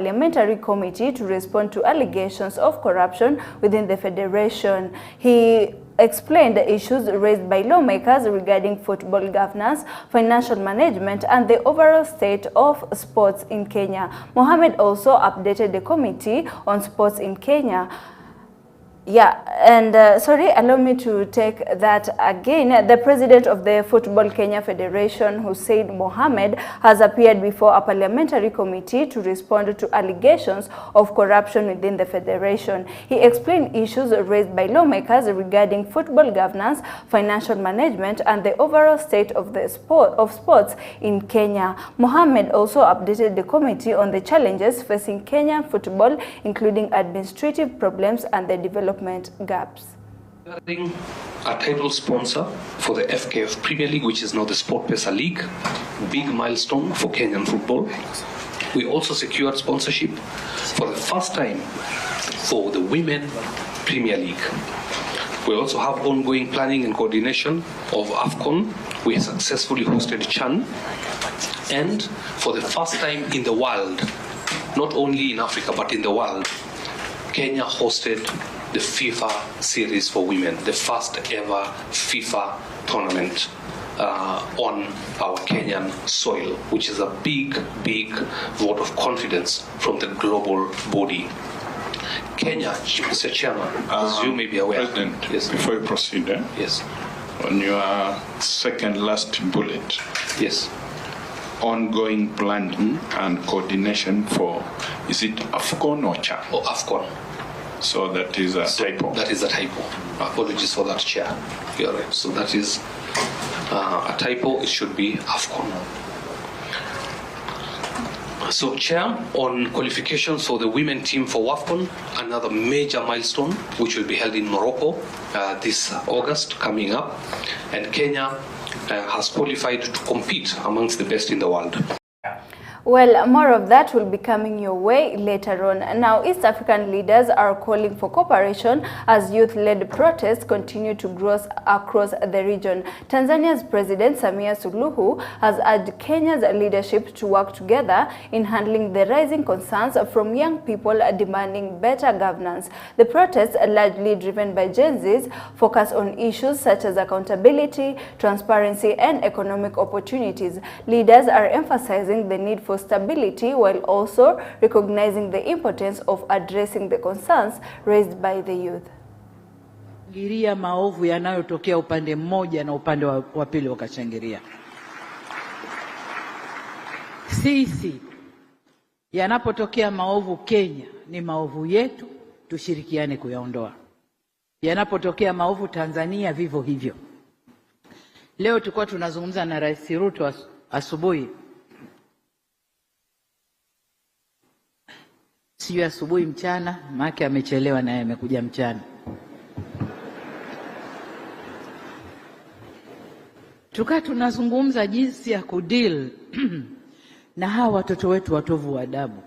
Parliamentary Committee to respond to allegations of corruption within the Federation. He explained the issues raised by lawmakers regarding football governance, financial management, and the overall state of sports in Kenya. Mohammed also updated the committee on sports in Kenya. Yeah, and allow me to take that again. The president of the Football Kenya Federation, Hussein Mohammed, has appeared before a parliamentary committee to respond to allegations of corruption within the federation. He explained issues raised by lawmakers regarding football governance, financial management, and the overall state of the sports in Kenya. Mohammed also updated the committee on the challenges facing Kenyan football, including administrative problems and the development gaps. A title sponsor for the FKF Premier League, which is now the SportPesa League, big milestone for Kenyan football. We also secured sponsorship for the first time for the Women Premier League. We also have ongoing planning and coordination of AFCON. We successfully hosted CHAN, and for the first time in the world, not only in Africa but in the world, Kenya hosted the FIFA series for women, the first ever FIFA tournament on our Kenyan soil, which is a big vote of confidence from the global body. Kenya, Mr. Chairman, as you may be aware. President, yes. Before you proceed, yes. On your second last bullet, yes, ongoing planning and coordination for, is it AFCON or CHAN? Oh, AFCON. So that is a typo. That is a typo. Apologies for that, Chair. You're right. So that is a typo. It should be AFCON. So, Chair, on qualifications for the women team for AFCON, another major milestone, which will be held in Morocco this August coming up, and Kenya has qualified to compete amongst the best in the world. Well, more of that will be coming your way later on. Now, East African leaders are calling for cooperation as youth-led protests continue to grow across the region. Tanzania's President Samia Suluhu has urged Kenya's leadership to work together in handling the rising concerns from young people demanding better governance. The protests, largely driven by Gen Zs, focus on issues such as accountability, transparency, and economic opportunities. Leaders are emphasizing the need for stability while also recognizing the importance of addressing the concerns raised by the youth. Giria maovu yanayotokea upande mmoja na upande wa pili wakashangilia. Sisi yanapotokea maovu Kenya ni maovu yetu, tushirikiane kuyaondoa. Yanapotokea maovu Tanzania vivyo hivyo. Leo tulikuwa tunazungumza na Rais Ruto asubuhi. Sio asubuhi mchana, maana amechelewa naye amekuja mchana. Tukaa tunazungumza jinsi ya kudeal na hawa watoto wetu watovu wa adabu.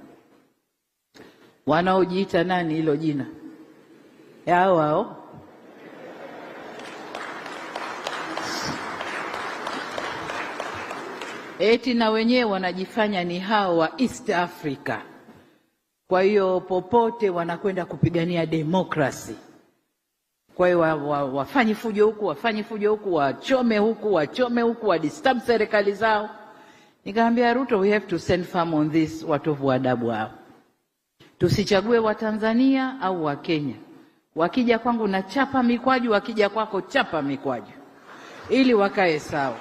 Wanaojiita nani hilo jina? Hao. Eti na wenyewe wanajifanya ni hao wa East Africa. Kwa hiyo popote wanakwenda kupigania demokrasi. Kwa hiyo wafanye fujo huku, wachome huku, wadisturb serikali zao. Nikamwambia Ruto, we have to send firm on this, watovu wa adabu hao. Tusichague wa Tanzania au wa Kenya. Wakija kwangu na chapa mikwaju, wakija kwako chapa mikwaju. Ili wakae sawa.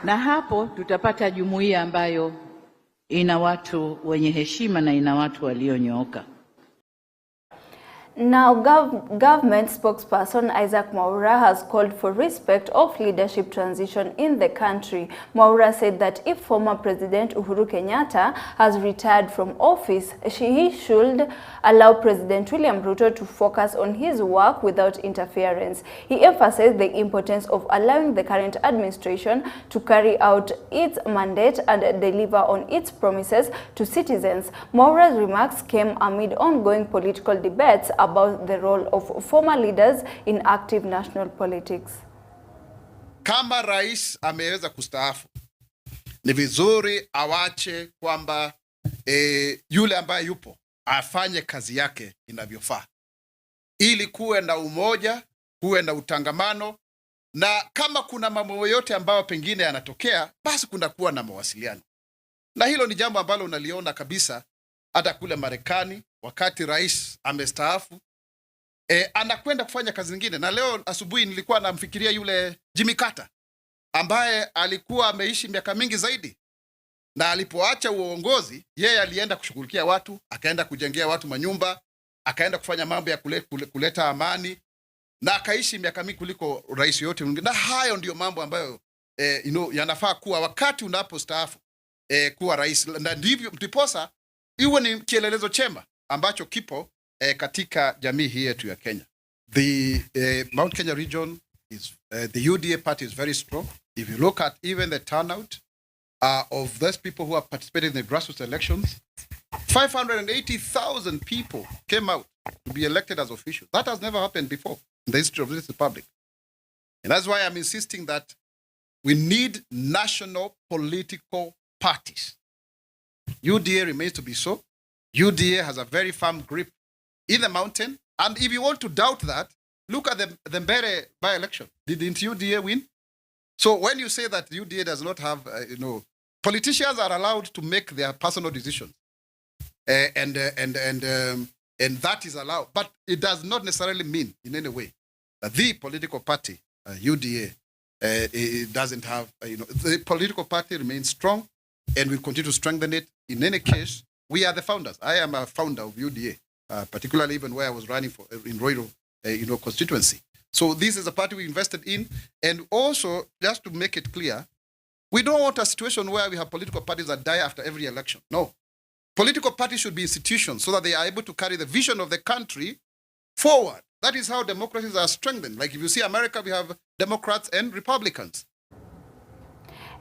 Na hapo tutapata jumuiya ambayo ina watu wenye heshima na ina watu walionyooka. Now, government spokesperson Isaac Mwaura has called for respect of leadership transition in the country. Mwaura said that if former President Uhuru Kenyatta has retired from office, he should allow President William Ruto to focus on his work without interference. He emphasized the importance of allowing the current administration to carry out its mandate and deliver on its promises to citizens. Mwaura's remarks came amid ongoing political debates about the role of former leaders in active national politics. Kama rais ameweza kustaafu ni vizuri awache kwamba yule ambaye yupo afanye kazi yake inavyofaa, ili kuwe na umoja, kuwe na utangamano, na kama kuna mambo yote ambayo pengine yanatokea, basi kuna kuwa na mawasiliano. Na hilo ni jambo ambalo unaliona kabisa hata kule Marekani, wakati rais amestaafu, anakwenda kufanya kazi nyingine. Na leo asubuhi nilikuwa namfikiria yule Jimmy Carter ambaye alikuwa ameishi miaka mingi zaidi, na alipoacha uongozi yeye alienda kushughulikia watu, akaenda kujengea watu manyumba, akaenda kufanya mambo ya kuleta amani, na akaishi miaka mingi kuliko rais yote mwingine. Na hayo ndio mambo ambayo yanafaa kuwa wakati unapostaafu kuwa rais, na ndivyo mtiposa iwe ni kielelezo chema ambacho kipo katika jamii hii yetu ya Kenya. The Mount Kenya region is the UDA party is very strong. If you look at even the turnout of those people who have participated in the grassroots elections, 580,000 people came out to be elected as officials. That has never happened before in the history of this republic. And that's why I'm insisting that we need national political parties. UDA remains to be so. UDA has a very firm grip in the mountain. And if you want to doubt that, look at the Mbere by-election. Didn't UDA win? So when you say that UDA does not have, politicians are allowed to make their personal decisions. And that is allowed. But it does not necessarily mean in any way that the political party, UDA, it doesn't have, the political party remains strong and will continue to strengthen it. In any case, we are the founders. I am a founder of UDA, particularly even where I was running for in Royal, constituency. So this is a party we invested in. And also, just to make it clear, we don't want a situation where we have political parties that die after every election. No. Political parties should be institutions so that they are able to carry the vision of the country forward. That is how democracies are strengthened. Like if you see America, we have Democrats and Republicans.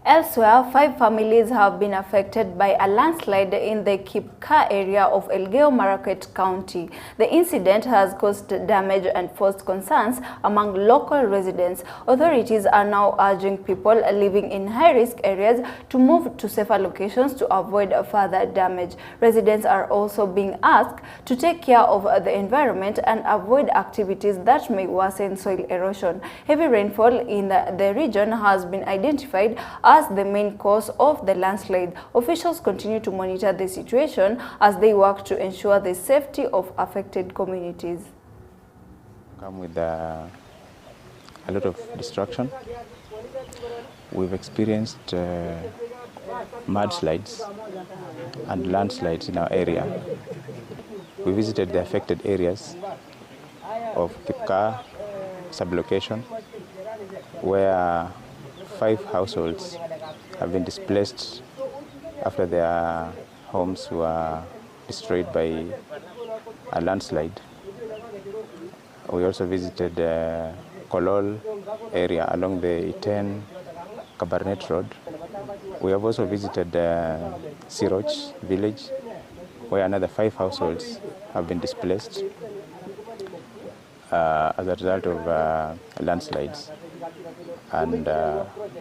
Elsewhere, 5 families have been affected by a landslide in the Kipka area of Elgeyo-Marakwet County. The incident has caused damage and forced concerns among local residents. Authorities are now urging people living in high-risk areas to move to safer locations to avoid further damage. Residents are also being asked to take care of the environment and avoid activities that may worsen soil erosion. Heavy rainfall in the region has been identified as the main cause of the landslide. Officials continue to monitor the situation as they work to ensure the safety of affected communities. Come with a lot of destruction. We've experienced mudslides and landslides in our area. We visited the affected areas of Kipka sublocation, where 5 households have been displaced after their homes were destroyed by a landslide. We also visited the Kolol area along the Iten Kabarnet Road. We have also visited Siroch village, where another 5 households have been displaced as a result of landslides. And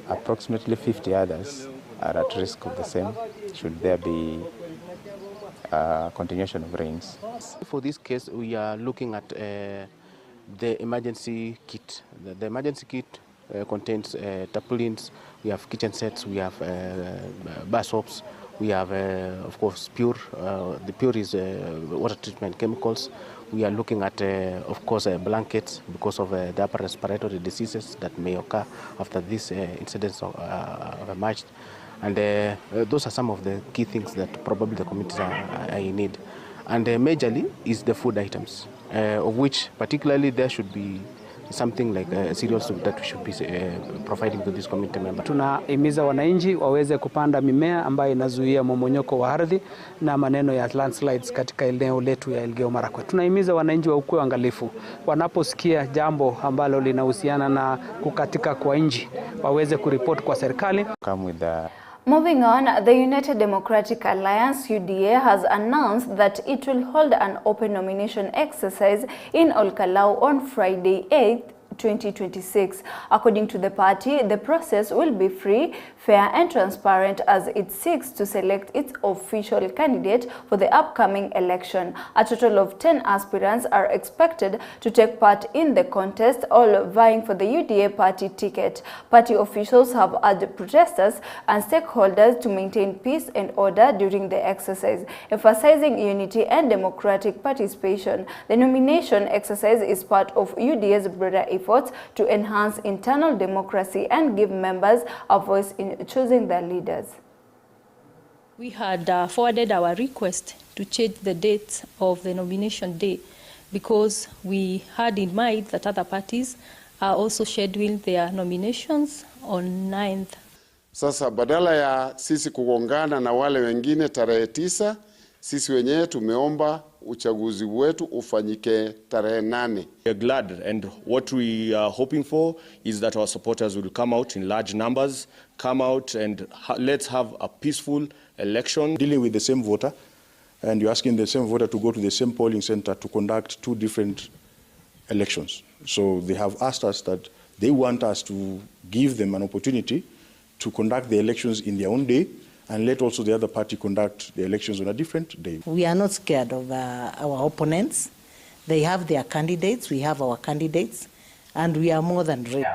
approximately 50 others are at risk of the same should there be continuation of rains. For this case, we are looking at the emergency kit. The emergency kit contains tarpaulins, we have kitchen sets, we have bar soaps, we have, of course, Pure. The Pure is water treatment chemicals. We are looking at, of course, blankets because of the upper respiratory diseases that may occur after these incidents have emerged. And those are some of the key things that probably the communities are in need. And majorly is the food items, of which particularly there should be something like cereals that we should be providing to this community member. Tunahimiza wananchi waweze kupanda mimea ambayo inazuia mmomonyoko wa ardhi na maneno ya landslides katika eneo letu ya Elgeyo-Marakwet. Tunahimiza wananchi wakuwe angalifu wanaposikia jambo ambalo linahusiana na kukatika kwa nchi, waweze kuripoti kwa serikali. Come with the Moving on, the United Democratic Alliance UDA has announced that it will hold an open nomination exercise in Olkalau on Friday 8th 2026. According to the party, the process will be free, fair and transparent as it seeks to select its official candidate for the upcoming election. A total of 10 aspirants are expected to take part in the contest, all vying for the UDA party ticket. Party officials have urged protesters and stakeholders to maintain peace and order during the exercise, emphasizing unity and democratic participation. The nomination exercise is part of UDA's broader efforts to enhance internal democracy and give members a voice in choosing their leaders. We had forwarded our request to change the date of the nomination day because we had in mind that other parties are also scheduling their nominations on 9th. Sasa badala ya sisi kugongana na wale wengine tarehe 9, sisi wenyewe tumeomba uchaguzi wetu ufanyike tarehe 8. We are glad, and what we are hoping for is that our supporters will come out in large numbers, come out and let's have a peaceful election. Dealing with the same voter, and you're asking the same voter to go to the same polling center to conduct 2 different elections. So they have asked us that they want us to give them an opportunity to conduct the elections in their own day, and let also the other party conduct the elections on a different day. We are not scared of our opponents. They have their candidates, we have our candidates, and we are more than ready.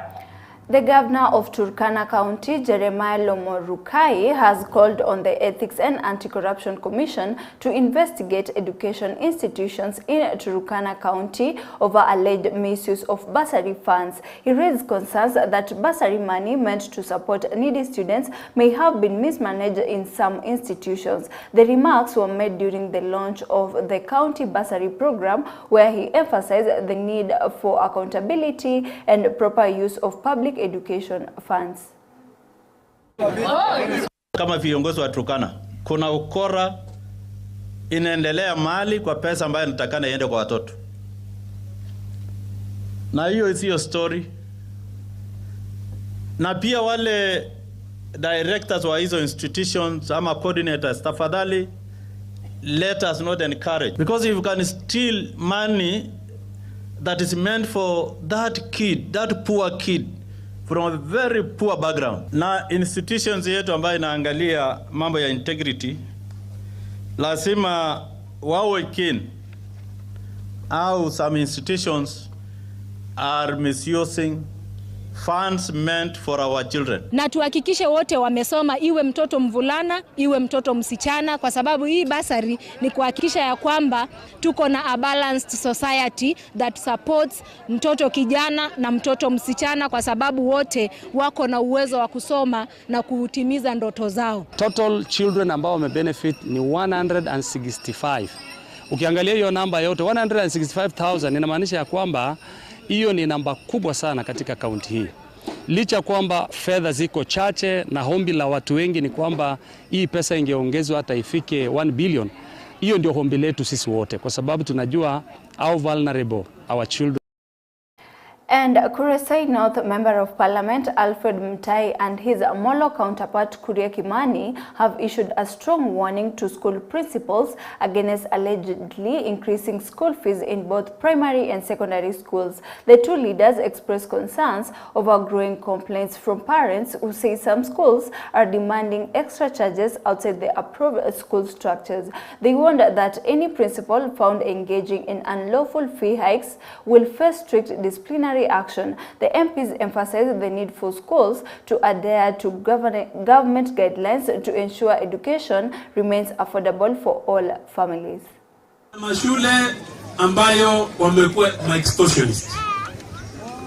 The governor of Turkana County, Jeremiah Lomorukai, has called on the Ethics and Anti-Corruption Commission to investigate education institutions in Turkana County over alleged misuse of bursary funds. He raised concerns that bursary money meant to support needy students may have been mismanaged in some institutions. The remarks were made during the launch of the county bursary program, where he emphasized the need for accountability and proper use of public education funds. Kama viongozi wa Turkana, kuna ukora inaendelea mali kwa pesa ambayo inatakana iende kwa watoto. Na hiyo sio story. Na pia wale directors wa hizo institutions ama coordinators, tafadhali let us not encourage, because if you can steal money that is meant for that kid, that poor kid from a very poor background. Na institutions yetu ambayo inaangalia mambo ya integrity lazima wawe keen, au some institutions are misusing funds meant for our children. Na tuhakikishe wote wamesoma, iwe mtoto mvulana, iwe mtoto msichana, kwa sababu hii basari ni kuhakikisha ya kwamba tuko na a balanced society that supports mtoto kijana na mtoto msichana, kwa sababu wote wako na uwezo wa kusoma na kutimiza ndoto zao. Total children ambao wamebenefit ni 165. Ukiangalia hiyo namba yote 165,000 inamaanisha ya kwamba hiyo ni namba kubwa sana katika kaunti hii. Licha kwamba fedha ziko chache na hombi la watu wengi ni kwamba hii pesa ingeongezwa hata ifike 1 billion. Hiyo ndio hombi letu sisi wote, kwa sababu tunajua how vulnerable our children. And Kuresai North Member of Parliament Alfred Mutai and his Molo counterpart Kuria Kimani have issued a strong warning to school principals against allegedly increasing school fees in both primary and secondary schools. The two leaders expressed concerns over growing complaints from parents who say some schools are demanding extra charges outside the approved school structures. They warned that any principal found engaging in unlawful fee hikes will face strict disciplinary action. The MPs emphasized the need for schools to adhere to government guidelines to ensure education remains affordable for all families. Mashule ambayo wamekuwa extortionist,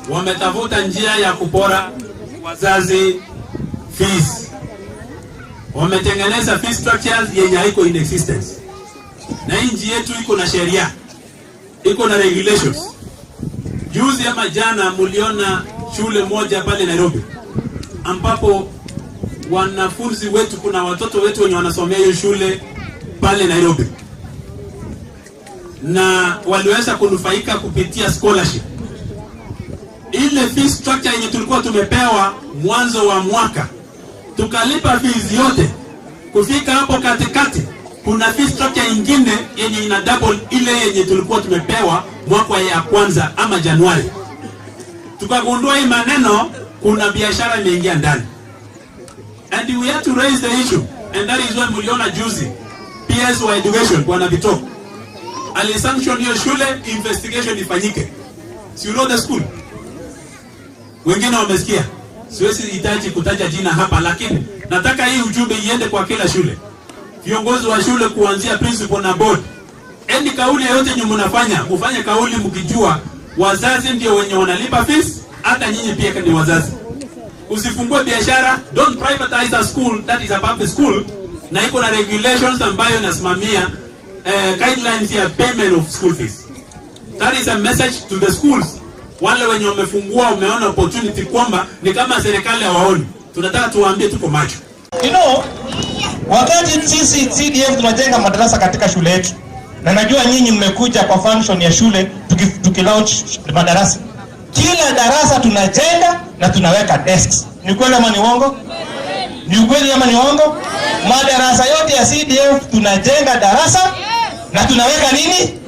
wametafuta njia ya kupora wazazi fees, wametengeneza fee structures yenye haiko in existence. Na nchi yetu iko na sheria, iko na regulations. Juzi ama jana muliona shule moja pale Nairobi ambapo wanafunzi wetu, kuna watoto wetu wenye wanasomea hiyo shule pale Nairobi, na waliweza kunufaika kupitia scholarship. Ile fee structure yenye tulikuwa tumepewa mwanzo wa mwaka, tukalipa fees yote. Kufika hapo katikati kuna fee structure nyingine yenye ina double ile yenye tulikuwa tumepewa mwaka ya kwanza ama Januari. Tukagundua hii maneno kuna biashara imeingia ndani. And we had to raise the issue. And that is why mliona juzi PS wa education Bwana Vito alisanction hiyo shule, investigation ifanyike. So you know the school. Wengine wamesikia. Siwezi hitaji kutaja jina hapa, lakini nataka hii ujumbe iende kwa kila shule. Viongozi wa shule kuanzia principal na board. Eni kauli yote nyinyi mnafanya, mfanye kauli mkijua wazazi ndio wenye wanalipa fees, hata nyinyi pia ni wazazi. Usifungue biashara, don't privatize a school that is above the school, na iko na regulations ambayo inasimamia guidelines ya payment of school fees. That is a message to the schools. Wale wenye wamefungua umeona opportunity kwamba ni kama serikali hawaoni. Tunataka tuwaambie tuko macho. You know, wakati sisi CDF tunajenga madarasa katika shule yetu, na najua nyinyi mmekuja kwa function ya shule tukilaunch madarasa. Kila darasa tunajenga na tunaweka desks. Ni kweli ama ni uongo? Ni kweli ama ni uongo? Madarasa yote ya CDF tunajenga darasa na tunaweka nini?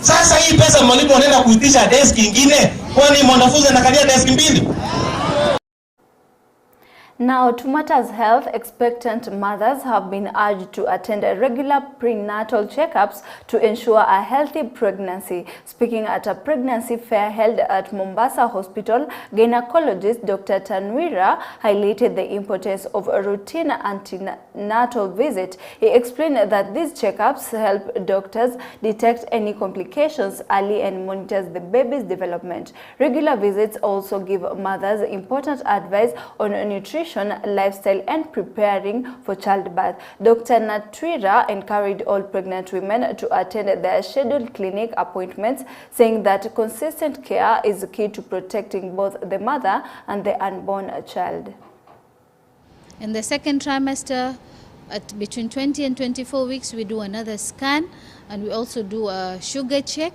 Sasa hii pesa mwalimu anaenda kuitisha desk nyingine, kwani mwanafunzi anakalia desk mbili? Now, to matters health, expectant mothers have been urged to attend regular prenatal checkups to ensure a healthy pregnancy. Speaking at a pregnancy fair held at Mombasa Hospital, gynecologist Dr. Tanwira highlighted the importance of a routine antenatal visit. He explained that these checkups help doctors detect any complications early and monitors the baby's development. Regular visits also give mothers important advice on nutrition, lifestyle and preparing for childbirth. Dr. Natwira encouraged all pregnant women to attend their scheduled clinic appointments, saying that consistent care is key to protecting both the mother and the unborn child. In the second trimester, at between 20 and 24 weeks, we do another scan, and we also do a sugar check.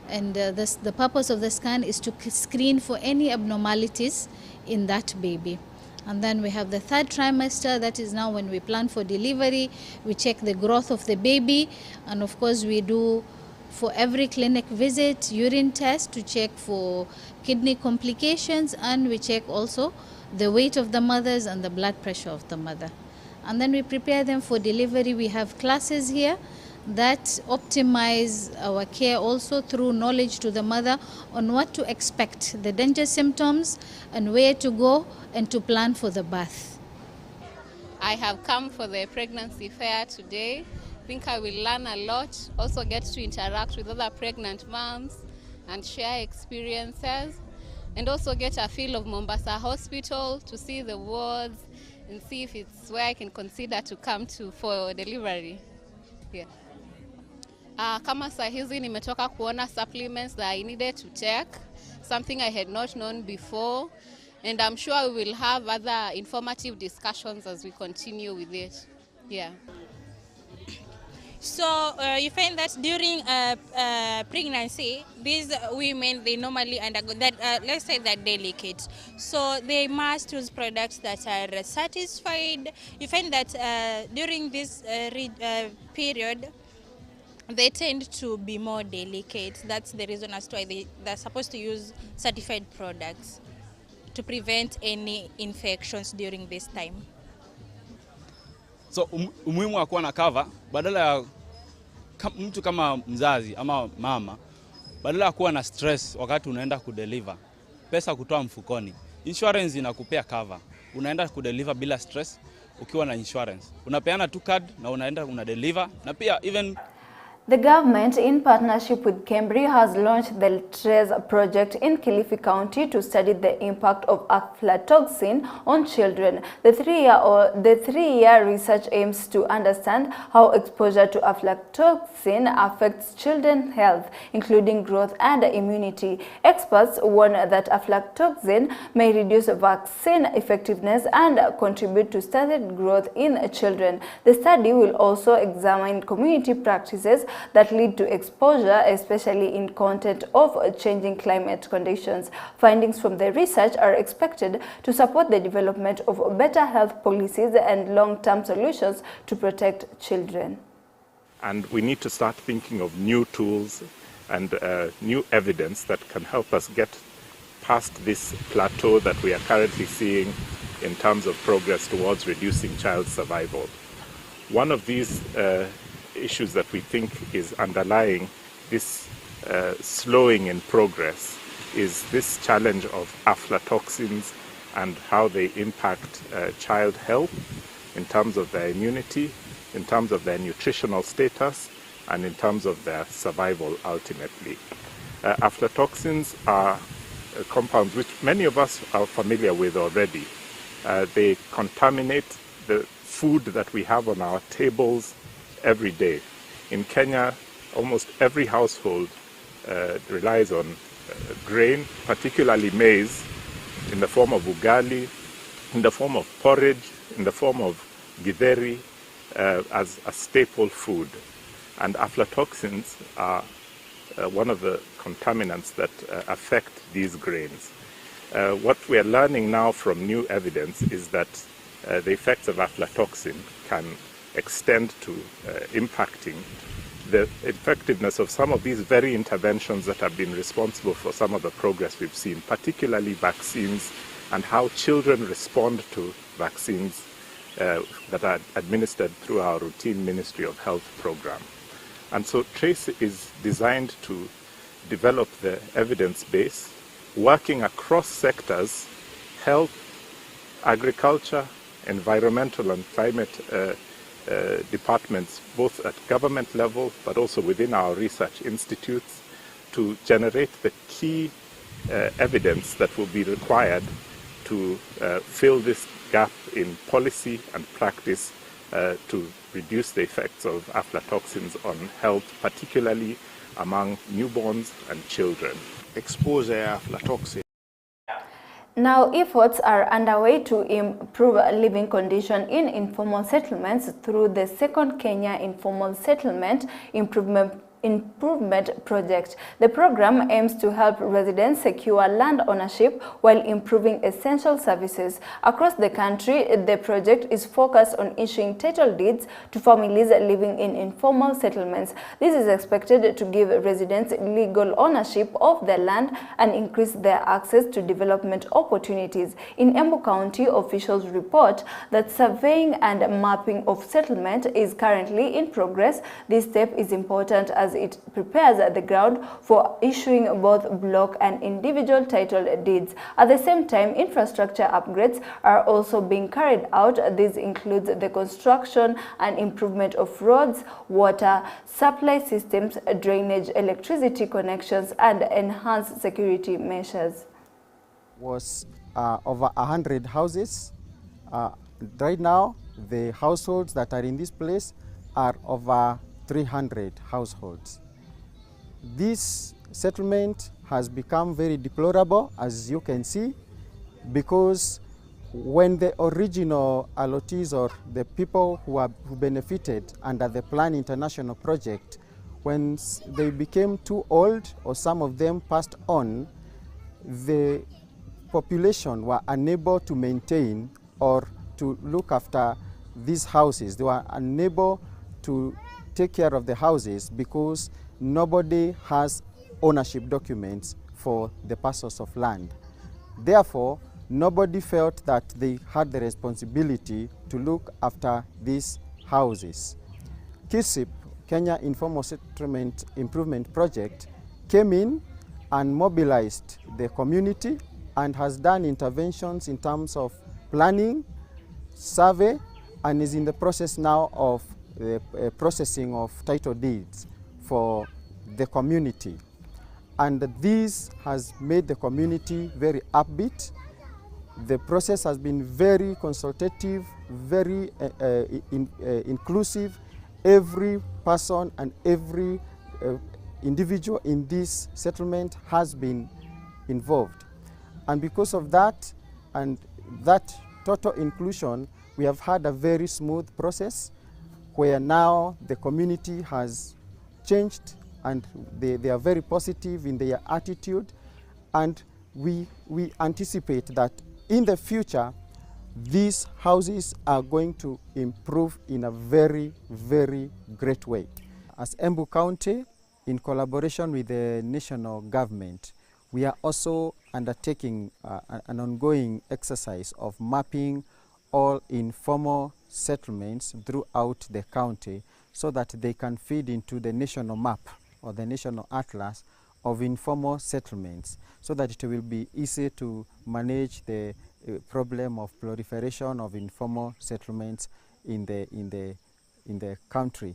And the purpose of the scan is to screen for any abnormalities in that baby. And then we have the third trimester, that is now when we plan for delivery. We check the growth of the baby, and of course we do for every clinic visit urine test to check for kidney complications, and we check also the weight of the mothers and the blood pressure of the mother. And then we prepare them for delivery. We have classes here that optimize our care also through knowledge to the mother on what to expect, the danger symptoms, and where to go and to plan for the birth. I have come for the pregnancy fair today. I think I will learn a lot, also get to interact with other pregnant moms and share experiences, and also get a feel of Mombasa Hospital to see the wards and see if it's where I can consider to come to for delivery. Yeah. Kama saa hizi nimetoka kuona supplements that I needed to take, something I had not known before, and I'm sure we will have other informative discussions as we continue with it. Yeah. So you find that during pregnancy, these women, they normally undergo that, let's say they're delicate. So they must use products that are satisfied. You find that during this period, they tend to be more delicate. That's the reason as to why they're supposed to use certified products to prevent any infections during this time. So umuhimu wa kuwa na cover, badala ya mtu kama mzazi ama mama, badala ya kuwa na stress wakati unaenda kudeliver, pesa kutoa mfukoni, insurance inakupea cover. Unaenda kudeliver bila stress ukiwa na insurance. Unapeana tu card na unaenda unadeliver, na pia even the government, in partnership with Cambridge, has launched the TRACE project in Kilifi County to study the impact of aflatoxin on children. The three-year research aims to understand how exposure to aflatoxin affects children's health, including growth and immunity. Experts warn that aflatoxin may reduce vaccine effectiveness and contribute to stunted growth in children. The study will also examine community practices that lead to exposure, especially in context of changing climate conditions. Findings from the research are expected to support the development of better health policies and long-term solutions to protect children. And we need to start thinking of new tools and new evidence that can help us get past this plateau that we are currently seeing in terms of progress towards reducing child survival. One of these issues that we think is underlying this slowing in progress is this challenge of aflatoxins and how they impact child health in terms of their immunity, in terms of their nutritional status, and in terms of their survival ultimately. Aflatoxins are compounds which many of us are familiar with already. They contaminate the food that we have on our tables every day. In Kenya, almost every household relies on grain, particularly maize, in the form of ugali, in the form of porridge, in the form of githeri, as a staple food. And aflatoxins are one of the contaminants that affect these grains. What we are learning now from new evidence is that the effects of aflatoxin can extend to impacting the effectiveness of some of these very interventions that have been responsible for some of the progress we've seen, particularly vaccines and how children respond to vaccines that are administered through our routine Ministry of Health program. And so TRACE is designed to develop the evidence base, working across sectors, health, agriculture, environmental and climate departments, both at government level, but also within our research institutes, to generate the key evidence that will be required to fill this gap in policy and practice to reduce the effects of aflatoxins on health, particularly among newborns and children. Exposure aflatoxin. Now, efforts are underway to improve living conditions in informal settlements through the second Kenya Informal Settlement Improvement Project. The program aims to help residents secure land ownership while improving essential services. Across the country, the project is focused on issuing title deeds to families living in informal settlements. This is expected to give residents legal ownership of their land and increase their access to development opportunities. In Embu County, officials report that surveying and mapping of settlement is currently in progress. This step is important as it prepares the ground for issuing both block and individual title deeds. At the same time, infrastructure upgrades are also being carried out. This includes the construction and improvement of roads, water supply systems, drainage, electricity connections, and enhanced security measures. Was over 100 houses. Right now, the households that are in this place are over 300 households. This settlement has become very deplorable, as you can see, because when the original allottees or the people who benefited under the Plan International project, when they became too old or some of them passed on, the population were unable to maintain or to look after these houses. They were unable to take care of the houses because nobody has ownership documents for the parcels of land. Therefore, nobody felt that they had the responsibility to look after these houses. KISIP, Kenya Informal Settlement Improvement Project, came in and mobilized the community and has done interventions in terms of planning, survey, and is in the process now of the processing of title deeds for the community. And this has made the community very upbeat. The process has been very consultative, very inclusive. Every person and every individual in this settlement has been involved. And because of that, and that total inclusion, we have had a very smooth process where now the community has changed and they are very positive in their attitude, and we anticipate that in the future these houses are going to improve in a very, very great way. As Embu County, in collaboration with the national government, We are also undertaking an ongoing exercise of mapping all informal settlements throughout the county so that they can feed into the national map or the national atlas of informal settlements, so that it will be easy to manage the problem of proliferation of informal settlements in the country.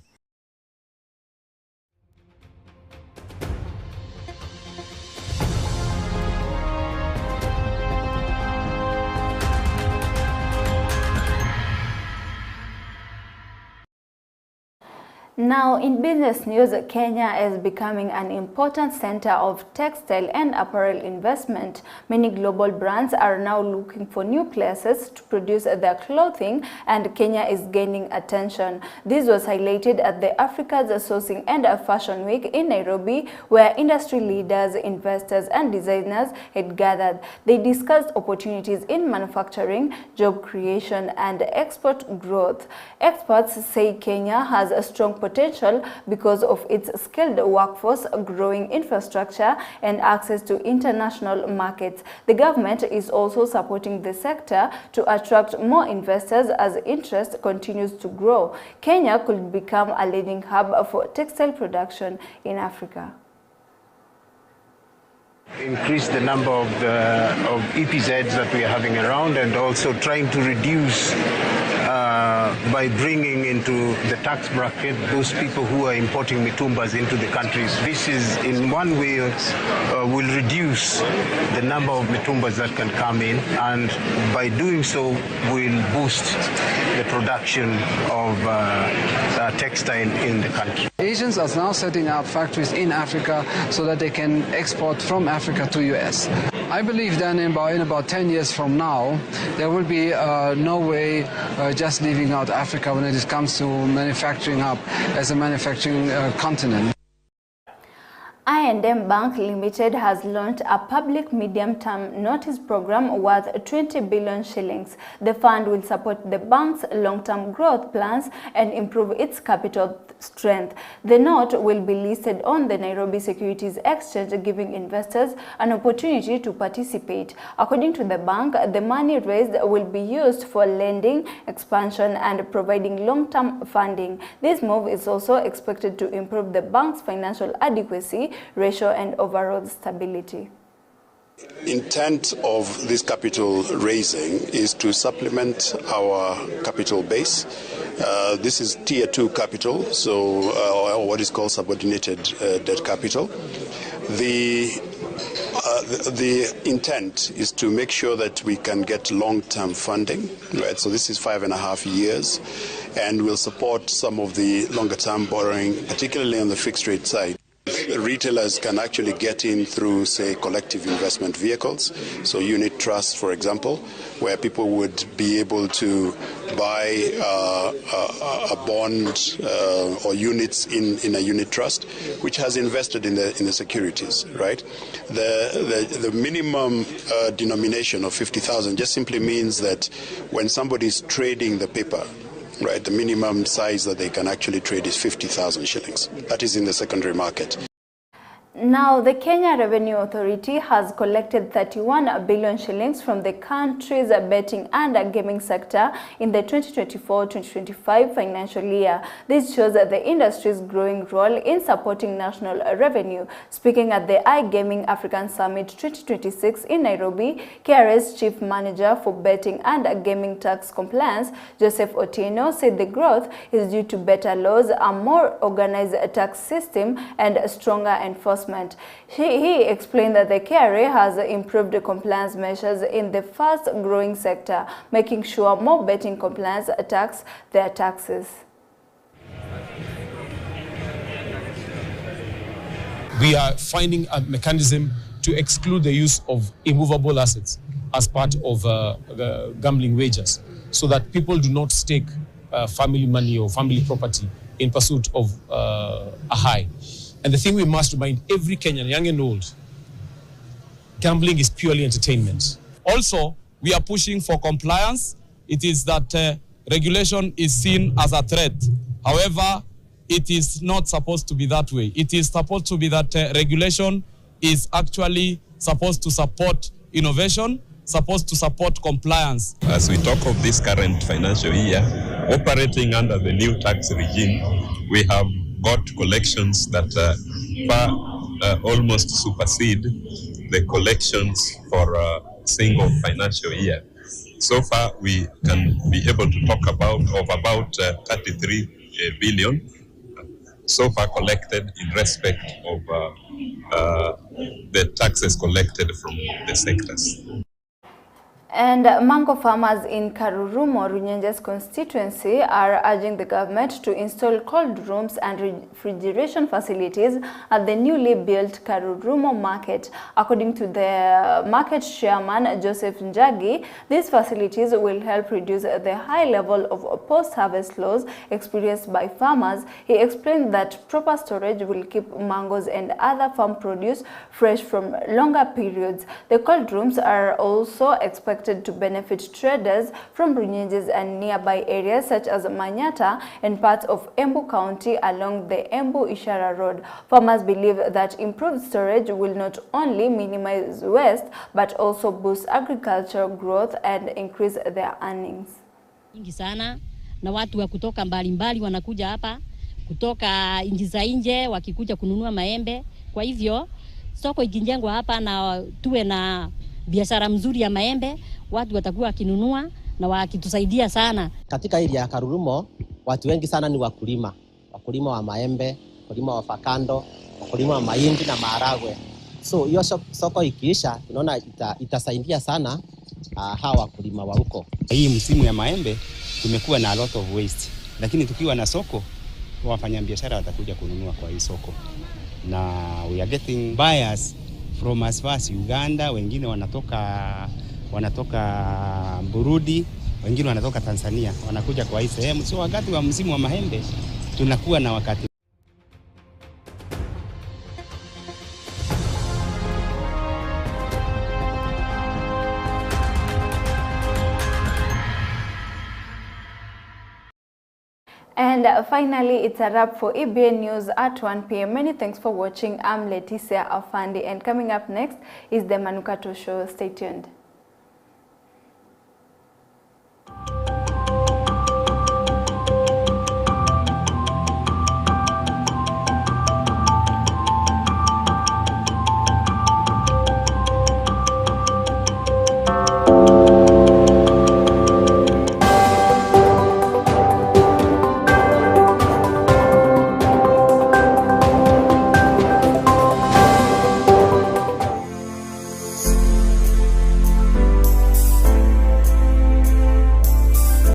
Now, in business news, Kenya is becoming an important center of textile and apparel investment. Many global brands are now looking for new places to produce their clothing, and Kenya is gaining attention. This was highlighted at the Africa's Sourcing and Fashion Week in Nairobi, where industry leaders, investors, and designers had gathered. They discussed opportunities in manufacturing, job creation, and export growth. Experts say Kenya has a strong potential because of its skilled workforce, growing infrastructure, and access to international markets. The government is also supporting the sector to attract more investors as interest continues to grow. Kenya could become a leading hub for textile production in Africa. Increase the number of EPZs that we are having around, and also trying to reduce by bringing into the tax bracket those people who are importing mitumbas into the countries. This is in one way will reduce the number of mitumbas that can come in, and by doing so will boost the production of textile in the country. Asians are now setting up factories in Africa so that they can export from Africa to US. I believe then in about 10 years from now, there will be no way just leaving out Africa when it comes to manufacturing up as a manufacturing continent. I&M Bank Limited has launched a public medium-term notice program worth 20 billion shillings. The fund will support the bank's long-term growth plans and improve its capital strength. The note will be listed on the Nairobi Securities Exchange, giving investors an opportunity to participate. According to the bank, the money raised will be used for lending, expansion, and providing long-term funding. This move is also expected to improve the bank's financial adequacy ratio and overall stability. Intent of this capital raising is to supplement our capital base. This is tier 2 capital, so what is called subordinated debt capital. The intent is to make sure that we can get long-term funding, right? So this is 5.5 years, and will support some of the longer-term borrowing, particularly on the fixed-rate side. Retailers can actually get in through, say, collective investment vehicles, so unit trusts, for example, where people would be able to buy a bond or units in a unit trust, which has invested in the securities, right? The minimum denomination of 50,000 just simply means that when somebody is trading the paper, right, the minimum size that they can actually trade is 50,000 shillings. That is in the secondary market. Now, the Kenya Revenue Authority has collected 31 billion shillings from the country's betting and gaming sector in the 2024-2025 financial year. This shows the industry's growing role in supporting national revenue. Speaking at the iGaming African Summit 2026 in Nairobi, KRA's Chief Manager for Betting and Gaming Tax Compliance, Joseph Otieno, said the growth is due to better laws, a more organized tax system, and stronger enforcement. He explained that the KRA has improved the compliance measures in the fast-growing sector, making sure more betting compliance tax their taxes. We are finding a mechanism to exclude the use of immovable assets as part of the gambling wagers, so that people do not stake family money or family property in pursuit of a high. And the thing we must remind every Kenyan, young and old, gambling is purely entertainment. Also, we are pushing for compliance. It is that regulation is seen as a threat. However, it is not supposed to be that way. It is supposed to be that regulation is actually supposed to support innovation, supposed to support compliance. As we talk of this current financial year, operating under the new tax regime, we have got collections that almost supersede the collections for a single financial year. So far, we can be able to talk about 33 billion so far collected in respect of the taxes collected from the sectors. And mango farmers in Karurumo, Runyenjes constituency, are urging the government to install cold rooms and refrigeration facilities at the newly built Karurumo market. According to the market chairman, Joseph Njagi, these facilities will help reduce the high level of post-harvest loss experienced by farmers. He explained that proper storage will keep mangoes and other farm produce fresh from longer periods. The cold rooms are also expected to benefit traders from Runyenjes and nearby areas such as Manyata and parts of Embu County along the Embu-Ishara Road. Farmers believe that improved storage will not only minimize waste but also boost agricultural growth and increase their earnings. Ingi sana na watu wa kutoka mbalimbali wanakuja hapa kutoka nchi za nje wakikuja kununua maembe. Kwa hivyo soko ikijengwa hapa na tuwe na biashara mzuri ya maembe, watu watakuwa wakinunua na wakitusaidia sana. Katika area ya Karurumo, watu wengi sana ni wakulima. Wakulima wa maembe, wakulima wa fakando, wakulima wa mahindi na maharagwe. So hiyo soko ikiisha, tunaona itasaidia sana hawa wakulima wa huko. Hii msimu ya maembe tumekuwa na a lot of waste. Lakini tukiwa na soko, wafanyabiashara watakuja kununua kwa hii soko. Na we are getting buyers from as far as Uganda, wengine wanatoka Burundi, wengine wanatoka Tanzania, wanakuja kwa hii sehemu. So wakati wa msimu wa maembe tunakuwa na wakati. And finally, it's a wrap for EBN News at 1 p.m. Many thanks for watching. I'm Leticia Afandi, and coming up next is the Manukato Show. Stay tuned.